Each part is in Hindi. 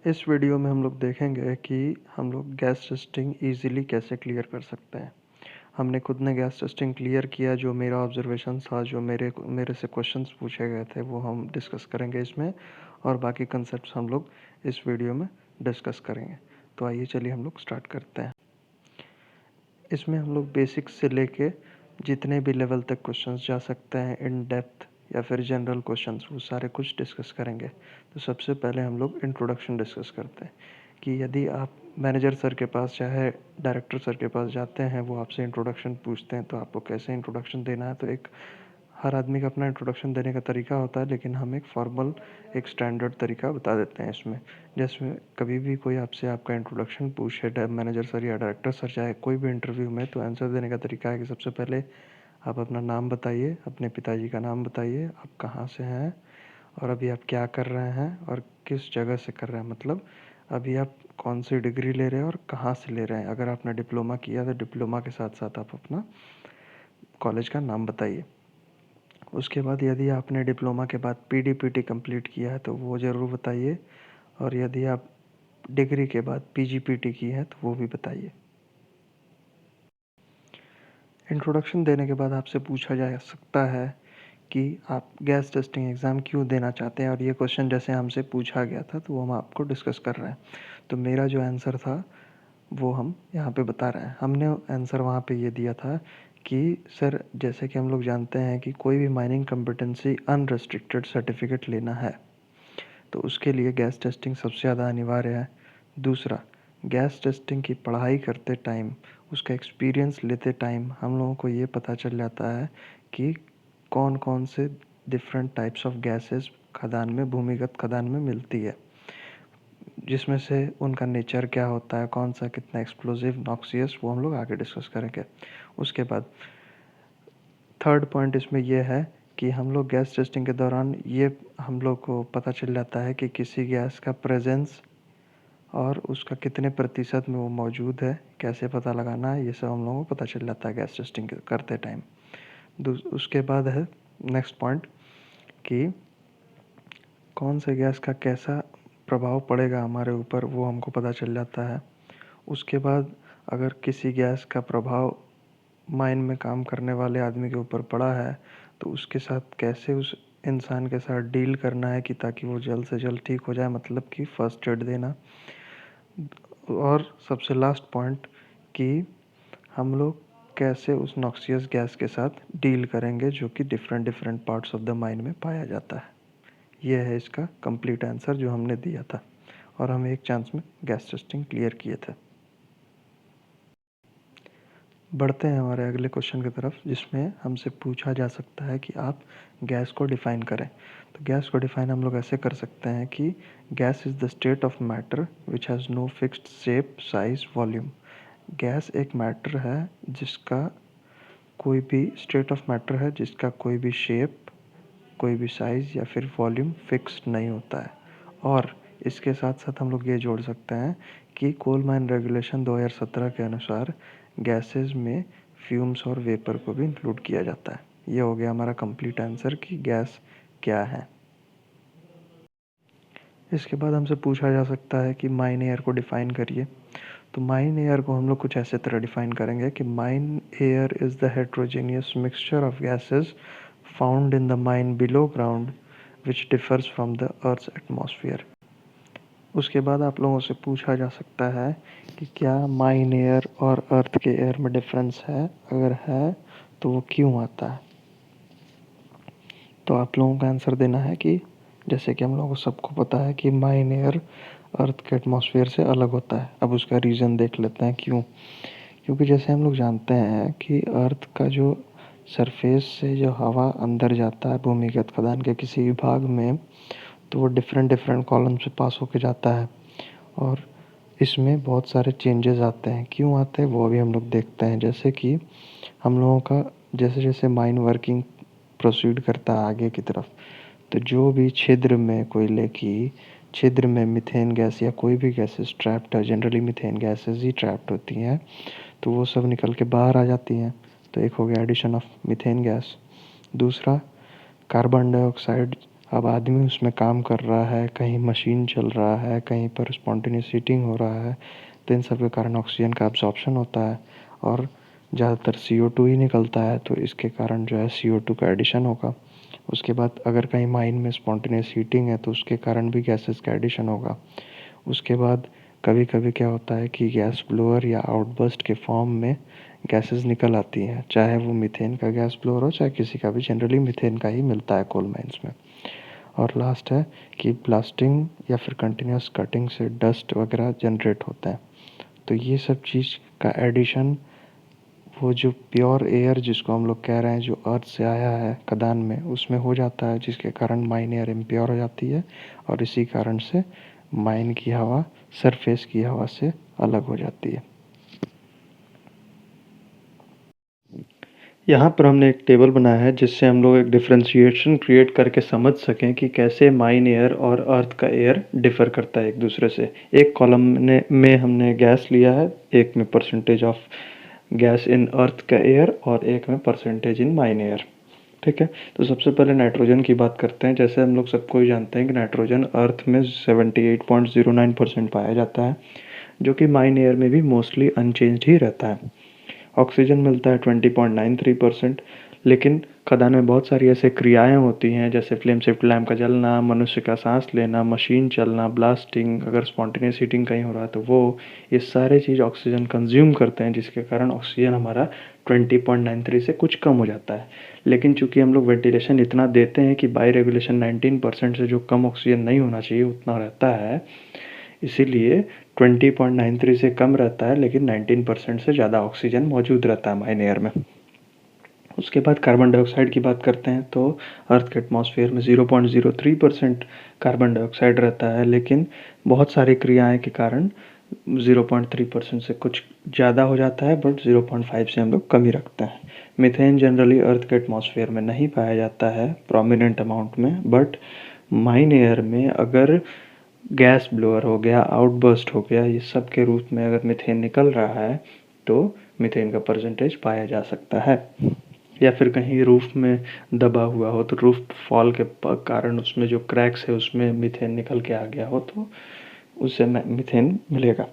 इस वीडियो में हम लोग देखेंगे कि हम लोग गैस टेस्टिंग ईज़िली कैसे क्लियर कर सकते हैं। हमने खुद ने गैस टेस्टिंग क्लियर किया, जो मेरा ऑब्ज़र्वेशन था, जो मेरे से क्वेश्चंस पूछे गए थे, वो हम डिस्कस करेंगे इसमें, और बाकी कंसेप्ट्स हम लोग इस वीडियो में डिस्कस करेंगे। तो आइए चलिए हम लोग स्टार्ट करते हैं। इसमें हम लोग बेसिक्स से लेके जितने भी लेवल तक क्वेश्चंस जा सकते हैं, इन डेप्थ या फिर जनरल क्वेश्चंस, वो सारे कुछ डिस्कस करेंगे। तो सबसे पहले हम लोग इंट्रोडक्शन डिस्कस करते हैं कि यदि आप मैनेजर सर के पास चाहे डायरेक्टर सर के पास जाते हैं, वो आपसे इंट्रोडक्शन पूछते हैं, तो आपको कैसे इंट्रोडक्शन देना है। तो एक हर आदमी का अपना इंट्रोडक्शन देने का तरीका होता है, लेकिन हम एक फॉर्मल, एक स्टैंडर्ड तरीका बता देते हैं इसमें। जैसे कभी भी कोई आपसे आपका इंट्रोडक्शन पूछे, मैनेजर सर या डायरेक्टर सर, चाहे कोई भी इंटरव्यू में, तो आंसर देने का तरीका है कि सबसे पहले आप अपना नाम बताइए, अपने पिताजी का नाम बताइए, आप कहाँ से हैं और अभी आप क्या कर रहे हैं और किस जगह से कर रहे हैं। मतलब अभी आप कौन सी डिग्री ले रहे हैं और कहाँ से ले रहे हैं। अगर आपने डिप्लोमा किया तो डिप्लोमा के साथ साथ आप अपना कॉलेज का नाम बताइए। उसके बाद यदि आपने डिप्लोमा के बाद पीडीपीटी कंप्लीट किया है तो वो ज़रूर बताइए, और यदि आप डिग्री के बाद पीजीपीटी की है तो वो भी बताइए। इंट्रोडक्शन देने के बाद आपसे पूछा जा सकता है कि आप गैस टेस्टिंग एग्ज़ाम क्यों देना चाहते हैं, और ये क्वेश्चन जैसे हमसे पूछा गया था तो वो हम आपको डिस्कस कर रहे हैं। तो मेरा जो आंसर था वो हम यहाँ पे बता रहे हैं। हमने आंसर वहाँ पे ये दिया था कि सर, जैसे कि हम लोग जानते हैं कि कोई भी माइनिंग कॉम्पिटेंसी अनरेस्ट्रिक्टेड सर्टिफिकेट लेना है तो उसके लिए गैस टेस्टिंग सबसे ज़्यादा अनिवार्य है। दूसरा, गैस टेस्टिंग की पढ़ाई करते टाइम, उसका एक्सपीरियंस लेते टाइम हम लोगों को ये पता चल जाता है कि कौन कौन से डिफरेंट टाइप्स ऑफ गैसेस खदान में, भूमिगत खदान में मिलती है, जिसमें से उनका नेचर क्या होता है, कौन सा कितना एक्सप्लोजिव, नॉक्सियस, वो हम लोग आगे डिस्कस करेंगे। उसके बाद थर्ड पॉइंट इसमें यह है कि हम लोग गैस टेस्टिंग के दौरान ये हम लोग को पता चल जाता है कि किसी गैस का प्रेजेंस और उसका कितने प्रतिशत में वो मौजूद है, कैसे पता लगाना है, ये सब हम लोगों को पता चल जाता है गैस टेस्टिंग करते टाइम। उसके बाद है नेक्स्ट पॉइंट कि कौन से गैस का कैसा प्रभाव पड़ेगा हमारे ऊपर, वो हमको पता चल जाता है। उसके बाद अगर किसी गैस का प्रभाव माइन में काम करने वाले आदमी के ऊपर पड़ा है तो उसके साथ कैसे उस इंसान के साथ डील करना है कि ताकि वो जल्द से जल्द ठीक हो जाए, मतलब कि फर्स्ट एड देना। और सबसे लास्ट पॉइंट कि हम लोग कैसे उस नॉक्सियस गैस के साथ डील करेंगे जो कि different different parts of the mine में पाया जाता है। यह है इसका कंप्लीट आंसर जो हमने दिया था, और हम एक चांस में गैस टेस्टिंग क्लियर किए थे। बढ़ते हैं हमारे अगले क्वेश्चन की तरफ, जिसमें हमसे पूछा जा सकता है कि आप गैस को डिफ़ाइन करें। तो गैस को डिफ़ाइन हम लोग ऐसे कर सकते हैं कि gas is the state of matter which has no fixed shape, size, volume. Gas एक मैटर है जिसका कोई भी स्टेट ऑफ मैटर है जिसका कोई भी शेप, कोई भी साइज़ या फिर वॉल्यूम फिक्स्ड नहीं होता है। और इसके साथ साथ हम लोग ये जोड़ सकते हैं कि कोल माइन रेगुलेशन 2017 के अनुसार गैसेस में फ्यूम्स और वेपर को भी इंक्लूड किया जाता है। ये हो गया हमारा कंप्लीट आंसर कि गैस क्या है। इसके बाद हमसे पूछा जा सकता है कि माइन एयर को डिफ़ाइन करिए। तो माइन एयर को हम लोग कुछ ऐसे तरह डिफ़ाइन करेंगे कि mine air is the heterogeneous mixture of gases found in the mine below ground which differs from the earth's atmosphere. उसके बाद आप लोगों से पूछा जा सकता है कि क्या माइन एयर और अर्थ के एयर में डिफरेंस है, अगर है तो वो क्यों आता है। तो आप लोगों का आंसर देना है कि जैसे कि हम लोगों को सबको पता है कि माइन एयर अर्थ के एटमॉस्फेयर से अलग होता है। अब उसका रीज़न देख लेते हैं क्यों। क्योंकि जैसे हम लोग जानते हैं कि अर्थ का जो सरफेस से जो हवा अंदर जाता है भूमिगत खदान के किसी भी भाग में, तो वो डिफरेंट डिफरेंट कॉलम से पास होके जाता है, और इसमें बहुत सारे चेंजेस आते हैं। क्यों आते हैं वो अभी हम लोग देखते हैं। जैसे कि हम लोगों का जैसे जैसे माइन वर्किंग प्रोसीड करता है आगे की तरफ, तो जो भी छिद्र में कोयले की छिद्र में मीथेन गैस या कोई भी गैसेस ट्रैप्ड है, जनरली मीथेन गैसेस ही ट्रैप्ड होती हैं, तो वो सब निकल के बाहर आ जाती हैं। तो एक हो गया एडिशन ऑफ मीथेन गैस। दूसरा, कार्बन डाइऑक्साइड अब आदमी उसमें काम कर रहा है, कहीं मशीन चल रहा है, कहीं पर स्पॉन्टेनियस हीटिंग हो रहा है, तो इन सब के कारण ऑक्सीजन का एब्जॉर्प्शन होता है और ज़्यादातर CO2 ही निकलता है, तो इसके कारण जो है CO2 का एडिशन होगा। उसके बाद अगर कहीं माइन में स्पॉन्टेनियस हीटिंग है तो उसके कारण भी गैसेस का एडिशन होगा। उसके बाद कभी कभी क्या होता है कि गैस ब्लोअर या आउटबर्स्ट के फॉर्म में गैसेस निकल आती हैं, चाहे वो मीथेन का गैस ब्लोअर हो चाहे किसी का भी, जनरली मीथेन का ही मिलता है कोल माइंस में। और लास्ट है कि ब्लास्टिंग या फिर कंटिन्यूस कटिंग से डस्ट वगैरह जनरेट होता है। तो ये सब चीज़ का एडिशन वो जो प्योर एयर जिसको हम लोग कह रहे हैं, जो अर्थ से आया है खदान में, उसमें हो जाता है, जिसके कारण माइन एयर इम्प्योर हो जाती है और इसी कारण से माइन की हवा सरफेस की हवा से अलग हो जाती है। यहाँ पर हमने एक टेबल बनाया है जिससे हम लोग एक डिफरेंशिएशन क्रिएट करके समझ सकें कि कैसे माइन एयर और अर्थ का एयर डिफ़र करता है एक दूसरे से। एक कॉलम में हमने गैस लिया है, एक में परसेंटेज ऑफ गैस इन अर्थ का एयर और एक में परसेंटेज इन माइन एयर। ठीक है, तो सबसे पहले नाइट्रोजन की बात करते हैं। जैसे हम लोग सबको ही जानते हैं कि नाइट्रोजन अर्थ में 78.09% पाया जाता है, जो कि माइन एयर में भी मोस्टली अनचेंज्ड ही रहता है। ऑक्सीजन मिलता है 20.93%, लेकिन खदान में बहुत सारी ऐसे क्रियाएं होती हैं जैसे फ्लेम सेफ्टी लैम्प का जलना, मनुष्य का सांस लेना, मशीन चलना, ब्लास्टिंग, अगर स्पॉन्टेनियस हीटिंग कहीं हो रहा है तो वो, ये सारे चीज़ ऑक्सीजन कंज्यूम करते हैं, जिसके कारण ऑक्सीजन हमारा 20.93 से कुछ कम हो जाता है। लेकिन चूंकि हम लोग वेंटिलेशन इतना देते हैं कि बाई रेगुलेशन 19% से जो कम ऑक्सीजन नहीं होना चाहिए उतना रहता है, इसीलिए 20.93 से कम रहता है, लेकिन 19% से ज़्यादा ऑक्सीजन मौजूद रहता है माइन एयर में। उसके बाद कार्बन डाइऑक्साइड की बात करते हैं तो अर्थ के एटमॉस्फेयर में 0.03% कार्बन डाइऑक्साइड रहता है, लेकिन बहुत सारी क्रियाएं के कारण 0.3% से कुछ ज़्यादा हो जाता है, बट 0.5 से हम लोग कम ही रखते हैं। मीथेन जनरली अर्थ के एटमॉस्फेयर में नहीं पाया जाता है प्रोमिनेंट अमाउंट में, बट माइन एयर में अगर गैस ब्लोअर हो गया, आउटबर्स्ट हो गया, ये सब के रूप में अगर मीथेन निकल रहा है तो मीथेन का परसेंटेज पाया जा सकता है। या फिर कहीं रूफ में दबा हुआ हो तो रूफ फॉल के कारण उसमें जो क्रैक्स है उसमें मीथेन निकल के आ गया हो तो उससे मीथेन मिलेगा।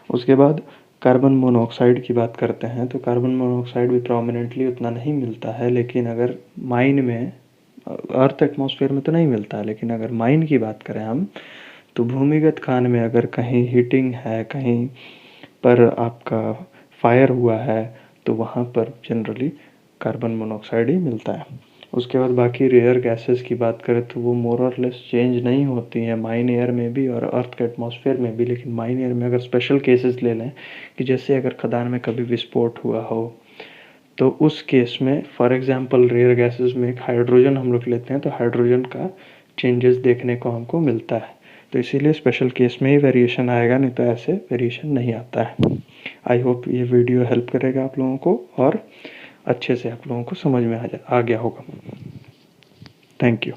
उसके बाद कार्बन मोनोऑक्साइड की बात करते हैं तो कार्बन मोनोऑक्साइड भी प्रोमिनेंटली उतना नहीं मिलता है, लेकिन अगर माइन में, अर्थ एटमॉस्फेयर में तो नहीं मिलता है, लेकिन अगर माइन की बात करें हम तो भूमिगत खान में अगर कहीं हीटिंग है, कहीं पर आपका फायर हुआ है तो वहाँ पर जनरली कार्बन मोनोऑक्साइड ही मिलता है। उसके बाद बाकी रेयर गैसेस की बात करें तो वो मोर और लेस चेंज नहीं होती हैं माइन एयर में भी और अर्थ के एटमॉस्फेयर में भी, लेकिन माइन एयर में अगर स्पेशल केसेस ले लें कि जैसे अगर खदान में कभी विस्फोट हुआ हो तो उस केस में फॉर एग्जांपल रेयर गैसेस में एक हाइड्रोजन हम लोग लेते हैं तो हाइड्रोजन का चेंजेस देखने को हमको मिलता है, तो इसीलिए स्पेशल केस में ही वेरिएशन आएगा, नहीं तो ऐसे वेरिएशन नहीं आता है। आई होप ये वीडियो हेल्प करेगा आप लोगों को और अच्छे से आप लोगों को समझ में आ गया होगा। Thank you.